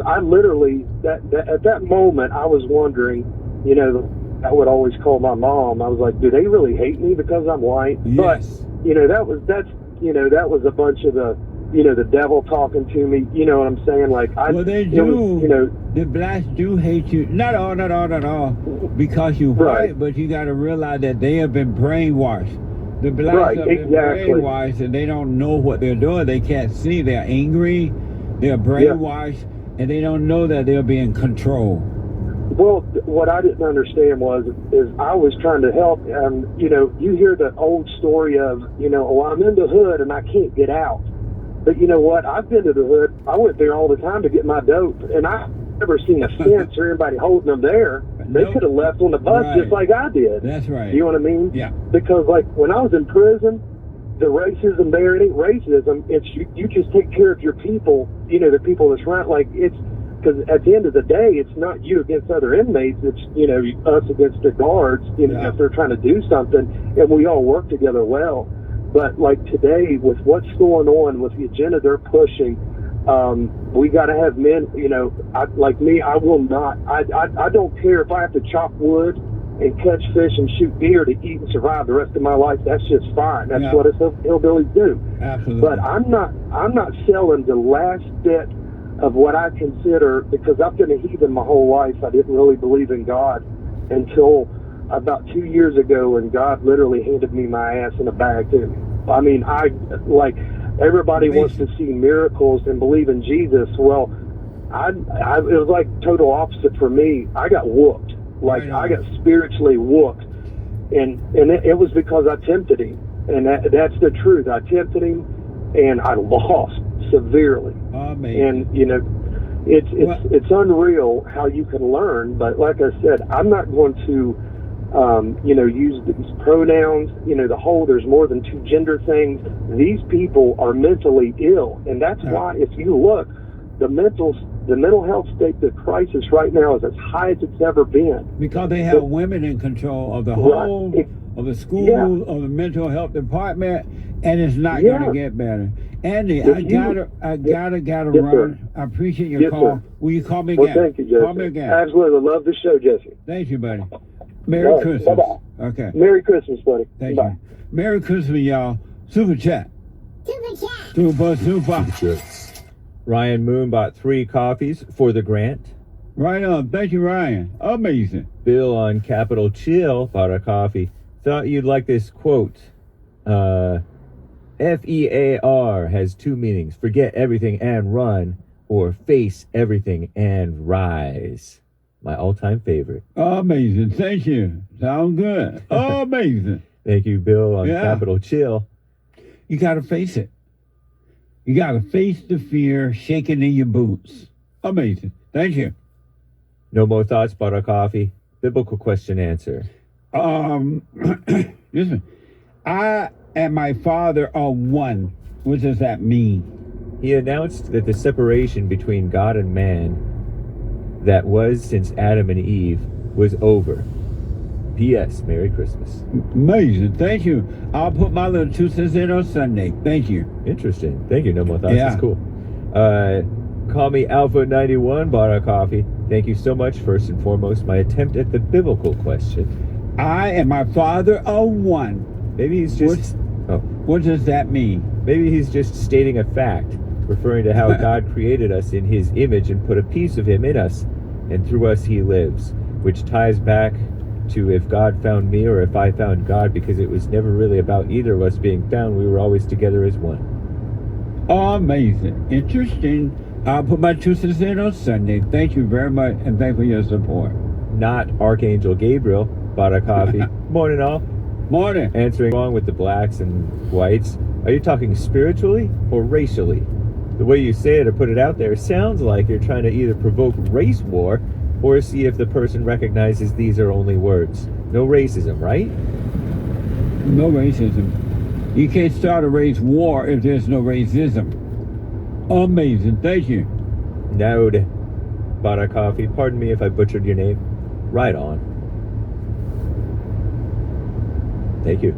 I literally, at that moment, I was wondering, you know, I would always call my mom. I was like, do they really hate me because I'm white? Yes. But, you know, that was a bunch of the, you know, the devil talking to me. You know what I'm saying? Like, well, they do. You know, the blacks do hate you. Not all, because you're white, but you got to realize that they have been brainwashed. The blacks Right, have been exactly. brainwashed and they don't know what they're doing. They can't see. They're angry. They're brainwashed, and they don't know that they're being controlled. Well, what I didn't understand is I was trying to help, and you hear the old story of, oh, I'm in the hood and I can't get out. But you know what? I've been to the hood. I went there all the time to get my dope, and I've never seen a fence or anybody holding them there. They could have left on the bus just like I did. That's right. You know what I mean? Yeah. Because like when I was in prison, the racism there, it ain't racism. It's you just take care of your people. The people that's right. Like it's because at the end of the day, it's not you against other inmates. It's us against the guards. If they're trying to do something, and we all work together well. But like today, with what's going on with the agenda they're pushing, we got to have men. I will not. I don't care if I have to chop wood and catch fish and shoot deer to eat and survive the rest of my life. That's just fine. That's what us hillbillies do. Absolutely. But I'm not selling the last bit of what I consider, because I've been a heathen my whole life. I didn't really believe in God until about 2 years ago, and God literally handed me my ass in a bag too. I mean, everybody wants to see miracles and believe in Jesus. Well, it was like total opposite for me. I got whooped. I got spiritually whooped, and it was because I tempted him, and that's the truth. I tempted him, and I lost severely. Amazing. And it's unreal how you can learn. But like I said, I'm not going to use these pronouns. There's more than two gender things. These people are mentally ill, and that's why if you look, the mental health state, the crisis right now is as high as it's ever been. Because they have women in control of the home, of the school, of the mental health department, and it's not going to get better. Andy, I gotta run. Sir. I appreciate your call. Sir. Will you call me Well, again? thank you, Jesse. Call me again. Absolutely. Love the show, Jesse. Thank you, buddy. Merry All right, Christmas. bye-bye. Okay. Merry Christmas, buddy. Thank Bye. you. Merry Christmas, y'all. Super chat. Super. Ryan Moon bought 3 coffees for the grant. Right on. Thank you, Ryan. Amazing. Bill on Capitol Chill bought a coffee. Thought you'd like this quote. FEAR has 2 meanings. Forget everything and run, or face everything and rise. My all-time favorite. Amazing. Thank you. Sound good. Amazing. Thank you, Bill on Capitol Chill. You got to face it. You got to face the fear shaking in your boots. Amazing. Thank you. No more thoughts, bought a coffee. Biblical question answer. Listen. I and my Father are one. What does that mean? He announced that the separation between God and man that was since Adam and Eve was over. P.S. Merry Christmas. Amazing. Thank you. I'll put my little 2 cents in on Sunday. Thank you. Interesting. Thank you. No more thoughts. Yeah. That's cool. Call me Alpha91, bought a coffee. Thank you so much. First and foremost, my attempt at the biblical question. I and my Father are one. Maybe he's just... What does that mean? Maybe he's just stating a fact, referring to how God created us in his image and put a piece of him in us, and through us he lives, which ties back to if God found me or if I found God, because it was never really about either of us being found. We were always together as one. Amazing. Interesting. I'll put my 2 cents in on Sunday. Thank you very much, and thank you for your support. Not Archangel Gabriel, bought a coffee. Morning all. Morning. Answering along with the blacks and whites. Are you talking spiritually or racially? The way you say it or put it out there sounds like you're trying to either provoke race war or see if the person recognizes these are only words. No racism, right? No racism. You can't start a race war if there's no racism. Amazing. Thank you. Node. Bought a coffee. Pardon me if I butchered your name. Right on. Thank you.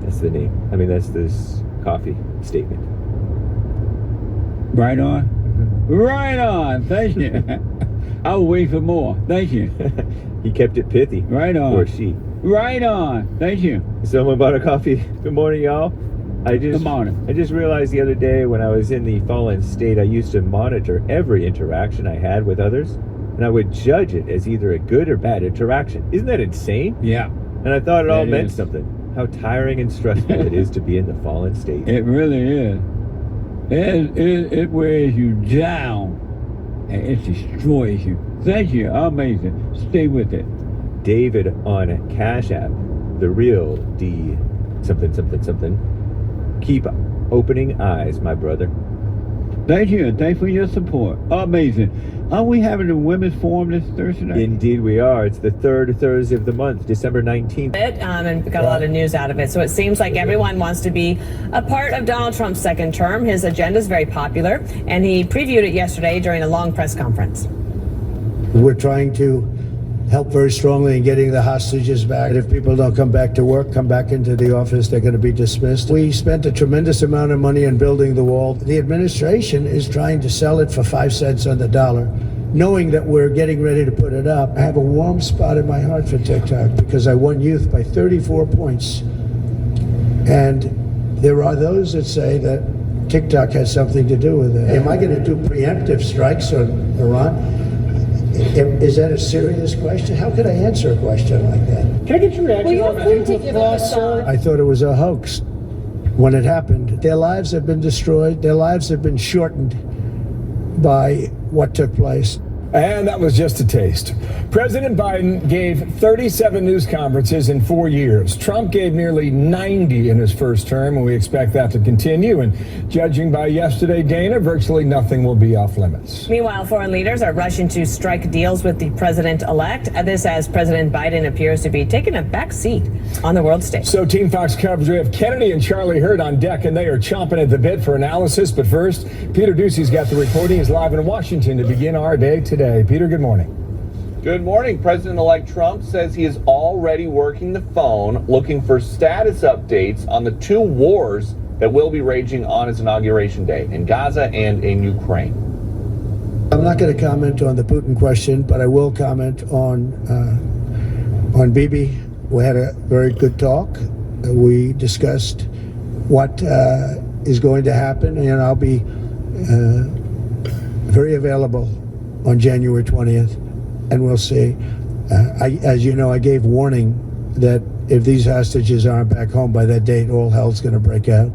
That's the name. I mean, that's this coffee statement. Right on. Right on. Thank you. I'll wait for more. Thank you. He kept it pithy. Right on. Or she. Right on. Thank you. Someone bought a coffee. Good morning, y'all. Good morning. I just realized the other day when I was in the fallen state, I used to monitor every interaction I had with others, and I would judge it as either a good or bad interaction. Isn't that insane? Yeah. And I thought it all meant something. how tiring and stressful it is to be in the fallen state. It really is. It wears you down and it destroys you. Thank you. Amazing. Stay with it. David on Cash App, the real D something something something. Keep opening eyes, my brother. Thank you, and thanks for your support. Amazing. Are we having a women's forum this Thursday night? Indeed we are. It's the third Thursday of the month, December 19th. And we got a lot of news out of it. So it seems like everyone wants to be a part of Donald Trump's second term. His agenda is very popular, and he previewed it yesterday during a long press conference. We're trying to help very strongly in getting the hostages back. And if people don't come back to work, come back into the office, they're going to be dismissed. We spent a tremendous amount of money in building the wall. The administration is trying to sell it for 5 cents on the dollar, knowing that we're getting ready to put it up. I have a warm spot in my heart for TikTok because I won youth by 34 points. And there are those that say that TikTok has something to do with it. Am I going to do preemptive strikes on Iran? Is that a serious question? How could I answer a question like that? Can I get your reaction on that? I thought it was a hoax when it happened. Their lives have been destroyed. Their lives have been shortened by what took place. And that was just a taste. President Biden gave 37 news conferences in 4 years. Trump gave nearly 90 in his first term, and we expect that to continue. And judging by yesterday, Dana, virtually nothing will be off limits. Meanwhile, foreign leaders are rushing to strike deals with the president-elect. This as President Biden appears to be taking a back seat on the world stage. So Team Fox coverage, we have Kennedy and Charlie Hurd on deck, and they are chomping at the bit for analysis. But first, Peter Ducey's got the reporting. He's live in Washington to begin our day today. Peter, good morning. Good morning. President-elect Trump says he is already working the phone looking for status updates on the 2 wars that will be raging on his inauguration day in Gaza and in Ukraine. I'm not going to comment on the Putin question, but I will comment on Bibi. We had a very good talk. We discussed what is going to happen, and I'll be very available on January 20th, and we'll see. As you know, I gave warning that if these hostages aren't back home by that date, all hell's going to break out.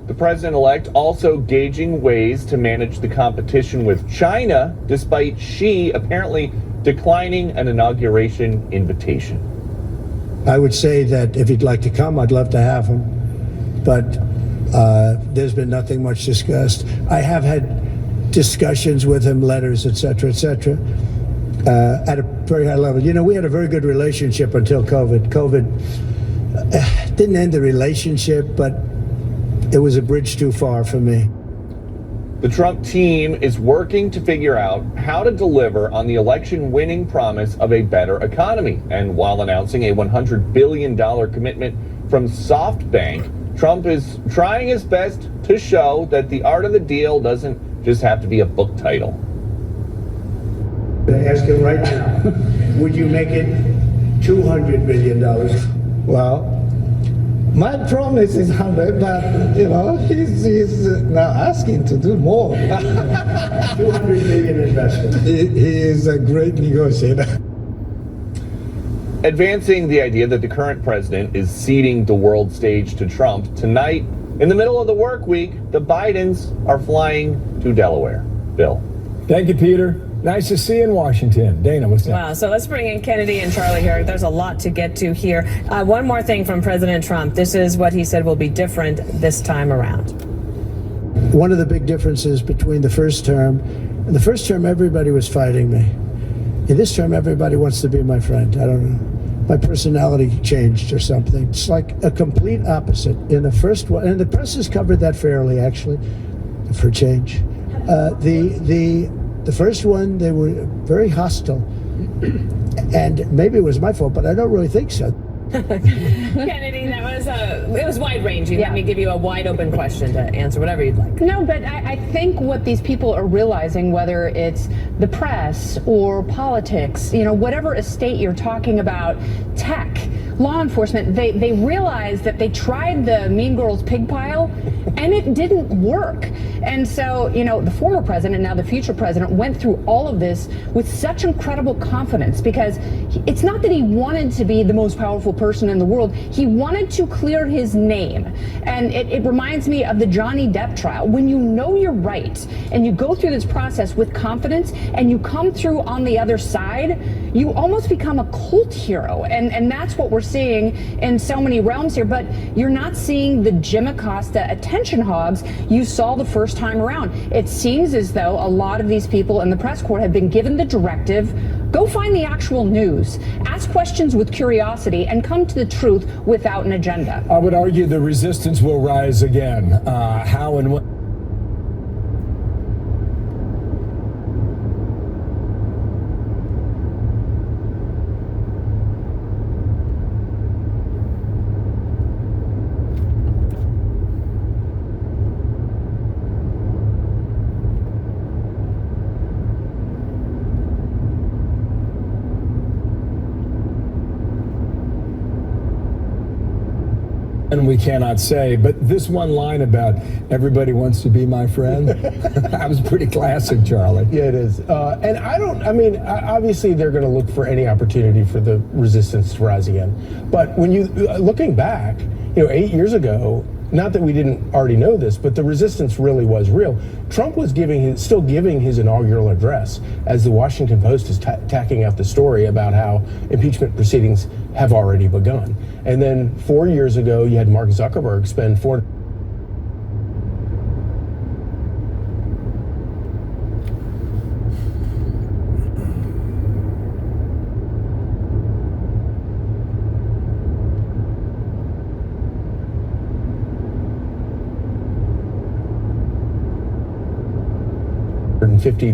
The president-elect also gauging ways to manage the competition with China, despite Xi apparently declining an inauguration invitation. I would say that if he'd like to come, I'd love to have him, but there's been nothing much discussed. I have had discussions with him, letters, etc., at a very high level. You know, we had a very good relationship until COVID. COVID didn't end the relationship, but it was a bridge too far for me. The Trump team is working to figure out how to deliver on the election-winning promise of a better economy. And while announcing a $100 billion commitment from SoftBank, Trump is trying his best to show that the art of the deal doesn't just have to be a book title. I ask him right now, would you make it $200 million? Well, my promise is 100, but you know, he's now asking to do more. 200 million investment. He is a great negotiator. Advancing the idea that the current president is ceding the world stage to Trump, tonight, in the middle of the work week, the Bidens are flying to Delaware. Bill. Thank you, Peter. Nice to see you in Washington. Dana, what's that? Wow, so let's bring in Kennedy and Charlie here. There's a lot to get to here. One more thing from President Trump. This is what he said will be different this time around. One of the big differences between the first term, everybody was fighting me. In this term, everybody wants to be my friend. I don't know. My personality changed or something. It's like a complete opposite. In the first one, and the press has covered that fairly, actually, for change. The first one, they were very hostile, and maybe it was my fault, but I don't really think so. Kennedy, it was wide ranging. Let me give you a wide open question to answer whatever you'd like. No, but I think what these people are realizing, whether it's the press or politics, you know, whatever estate you're talking about, tech, law enforcement, they realize that they tried the Mean Girls pig pile and it didn't work. And so, the former president, now the future president, went through all of this with such incredible confidence, because it's not that he wanted to be the most powerful person in the world. He wanted to clear his name. And it reminds me of the Johnny Depp trial. When you know you're right and you go through this process with confidence and you come through on the other side, you almost become a cult hero. And that's what we're seeing in so many realms here. But you're not seeing the Jim Acosta attention hogs you saw the first time around. It seems as though a lot of these people in the press corps have been given the directive: go find the actual news, ask questions with curiosity, and come to the truth without an agenda. I would argue the resistance will rise again. How and when? And we cannot say, but this one line about everybody wants to be my friend, that was pretty classic, Charlie. Yeah, it is. And obviously they're going to look for any opportunity for the resistance to rise again. But when you, looking back, 8 years ago, not that we didn't already know this, but the resistance really was real. Trump was still giving his inaugural address as the Washington Post is tacking out the story about how impeachment proceedings have already begun. And then 4 years ago, you had Mark Zuckerberg spend $450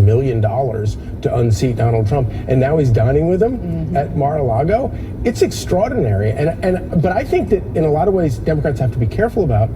million to unseat Donald Trump, and now he's dining with him at Mar-a-Lago. It's extraordinary, but I think that in a lot of ways Democrats have to be careful about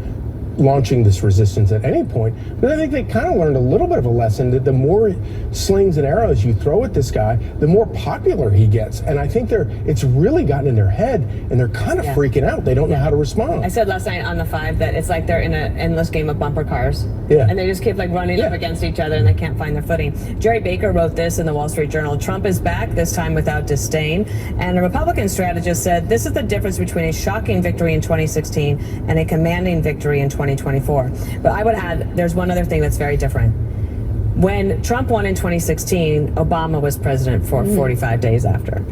launching this resistance at any point. But I think they kind of learned a little bit of a lesson that the more slings and arrows you throw at this guy, the more popular he gets. And I think it's really gotten in their head, and they're kind of freaking out. They don't know how to respond. I said last night on the 5 that it's like they're in an endless game of bumper cars. Yeah. And they just keep running up against each other, and they can't find their footing. Jerry Baker wrote this in the Wall Street Journal: Trump is back, this time without disdain. And a Republican strategist said this is the difference between a shocking victory in 2016 and a commanding victory in 2024. But I would add, there's one other thing that's very different. When Trump won in 2016, Obama was president for 45 days after.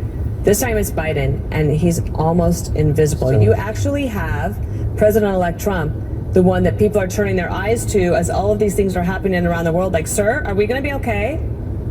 This time it's Biden, and he's almost invisible. You actually have President-elect Trump, the one that people are turning their eyes to as all of these things are happening around the world. Like, sir, are we going to be okay?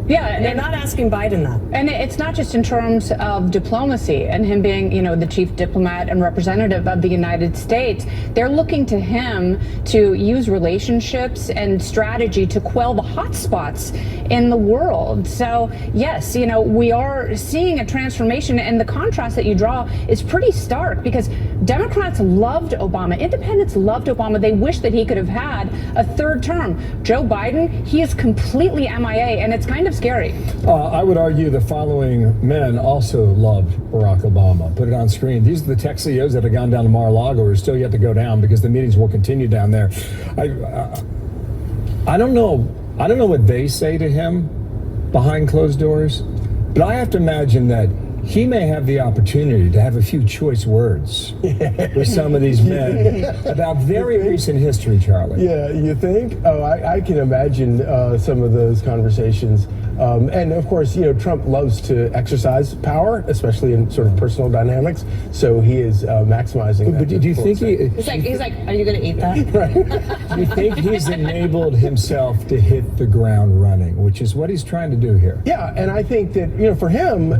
Yeah, and they're not asking Biden that. And it's not just in terms of diplomacy and him being, the chief diplomat and representative of the United States. They're looking to him to use relationships and strategy to quell the hot spots in the world. So, yes, we are seeing a transformation, and the contrast that you draw is pretty stark, because Democrats loved Obama. Independents loved Obama. They wish that he could have had a third term. Joe Biden, he is completely MIA, and it's kind of scary. I would argue the following men also loved Barack Obama. Put it on screen. These are the tech CEOs that have gone down to Mar-a-Lago, or are still yet to go down, because the meetings will continue down there. I don't know what they say to him behind closed doors, but I have to imagine that he may have the opportunity to have a few choice words with some of these men about very recent history, Charlie. Yeah, you think? Oh, I can imagine some of those conversations. And of course, Trump loves to exercise power, especially in sort of personal dynamics. So he is maximizing that. But do you think He's like, are you going to eat that? Right. Do you think he's enabled himself to hit the ground running, which is what he's trying to do here? Yeah, and I think that, for him,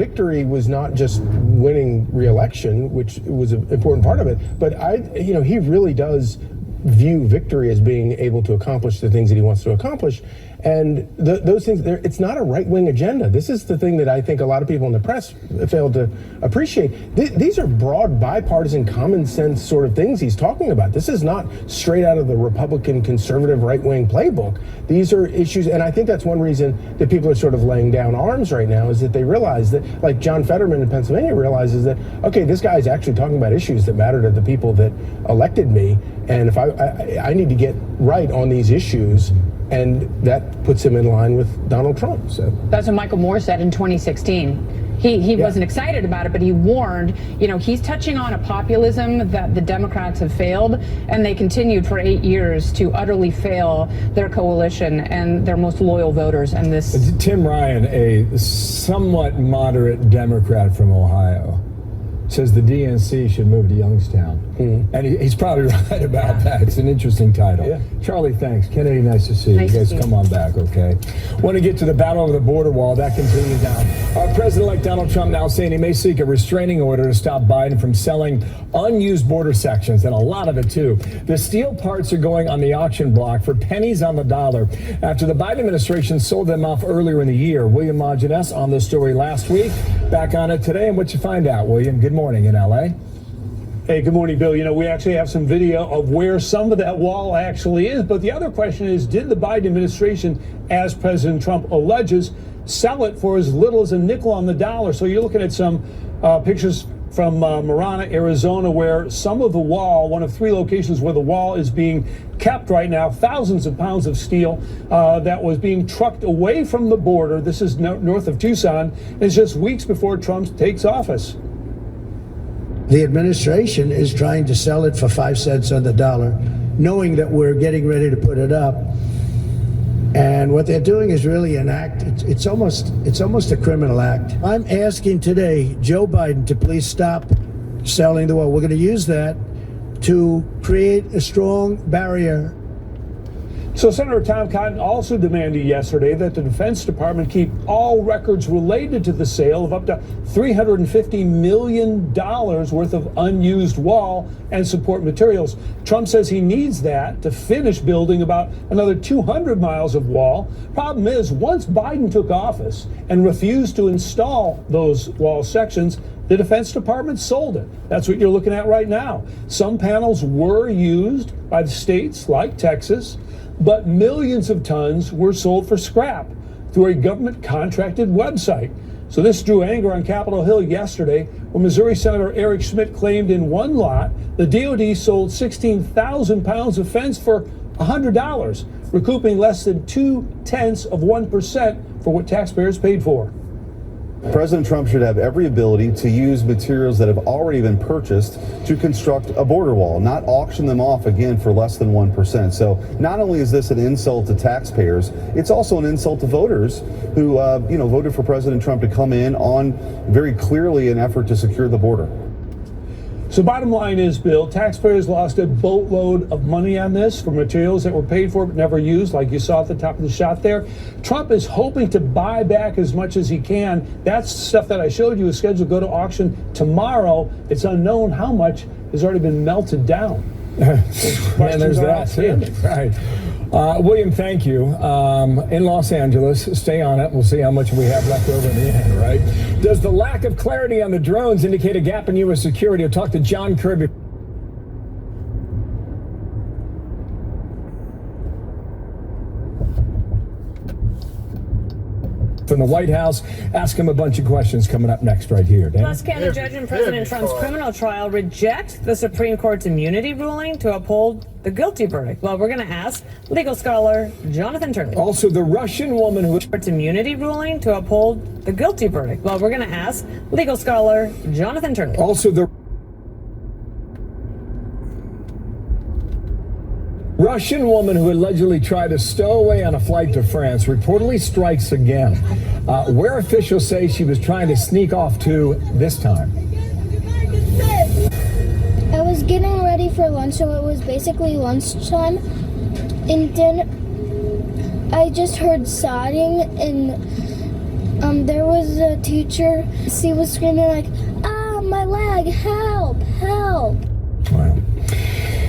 victory was not just winning re-election, which was an important part of it, but he really does view victory as being able to accomplish the things that he wants to accomplish. And those things, it's not a right-wing agenda. This is the thing that I think a lot of people in the press failed to appreciate. These are broad, bipartisan, common sense sort of things he's talking about. This is not straight out of the Republican conservative right-wing playbook. These are issues, and I think that's one reason that people are sort of laying down arms right now, is that they realize that, like John Fetterman in Pennsylvania realizes that, okay, this guy is actually talking about issues that matter to the people that elected me. And if I I need to get right on these issues, and that puts him in line with Donald Trump. So that's what Michael Moore said in 2016. He wasn't excited about it, but he warned, he's touching on a populism that the Democrats have failed, and they continued for 8 years to utterly fail their coalition and their most loyal voters. And this Tim Ryan, a somewhat moderate Democrat from Ohio, says the DNC should move to Youngstown. And he's probably right about that. It's an interesting title. Yeah. Charlie, thanks. Kennedy, nice to see you. Nice You guys to see come you. on back, okay? Want to get to the battle over the border wall. That continues now. President-elect Donald Trump now saying he may seek a restraining order to stop Biden from selling unused border sections, and a lot of it, too. The steel parts are going on the auction block for pennies on the dollar after the Biden administration sold them off earlier in the year. William Maginess on the story last week. Back on it today. And what you find out, William? Good morning in L.A. Hey, good morning, Bill. We actually have some video of where some of that wall actually is. But the other question is, did the Biden administration, as President Trump alleges, sell it for as little as a nickel on the dollar? So you're looking at some pictures from Marana, Arizona, where some of the wall, one of 3 locations where the wall is being kept right now, thousands of pounds of steel that was being trucked away from the border. This is north of Tucson. It's just weeks before Trump takes office. The administration is trying to sell it for 5 cents on the dollar, knowing that we're getting ready to put it up. And what they're doing is really an act. It's almost a criminal act. I'm asking today Joe Biden to please stop selling the wall. We're going to use that to create a strong barrier. So Senator Tom Cotton also demanded yesterday that the Defense Department keep all records related to the sale of up to $350 million worth of unused wall and support materials. Trump says he needs that to finish building about another 200 miles of wall. Problem is, once Biden took office and refused to install those wall sections, the Defense Department sold it. That's what you're looking at right now. Some panels were used by the states like Texas, but millions of tons were sold for scrap through a government contracted website. So this drew anger on Capitol Hill yesterday when Missouri Senator Eric Schmidt claimed in one lot the DOD sold 16,000 pounds of fence for $100, recouping less than 0.2% for what taxpayers paid for. President Trump should have every ability to use materials that have already been purchased to construct a border wall, not auction them off again for less than 1%. So not only is this an insult to taxpayers, it's also an insult to voters who, voted for President Trump to come in on very clearly an effort to secure the border. So bottom line is, Bill, taxpayers lost a boatload of money on this for materials that were paid for but never used, like you saw at the top of the shot there. Trump is hoping to buy back as much as he can. That's stuff that I showed you is scheduled to go to auction tomorrow. It's unknown how much has already been melted down. And there's that too. Right. William, thank you. In Los Angeles, stay on it. We'll see how much we have left over in the end, right? Does the lack of clarity on the drones indicate a gap in U.S. security? We'll talk to John Kirby. From the White House, ask him a bunch of questions coming up next right here. Dan? Plus, can a judge in President Trump's criminal trial reject the Supreme Court's immunity ruling to uphold the guilty verdict? Well, we're going to ask legal scholar Jonathan Turley. Also, the Russian woman who... Court's immunity ruling to uphold the guilty verdict. Well, we're going to ask legal scholar Jonathan Turley. Also, the Russian woman who allegedly tried to stow away on a flight to France reportedly strikes again, where officials say she was trying to sneak off to this time. I was getting ready for lunch, so it was basically lunchtime, and then I just heard sobbing, and there was a teacher. She was screaming like, "Ah, my leg! Help! Help!"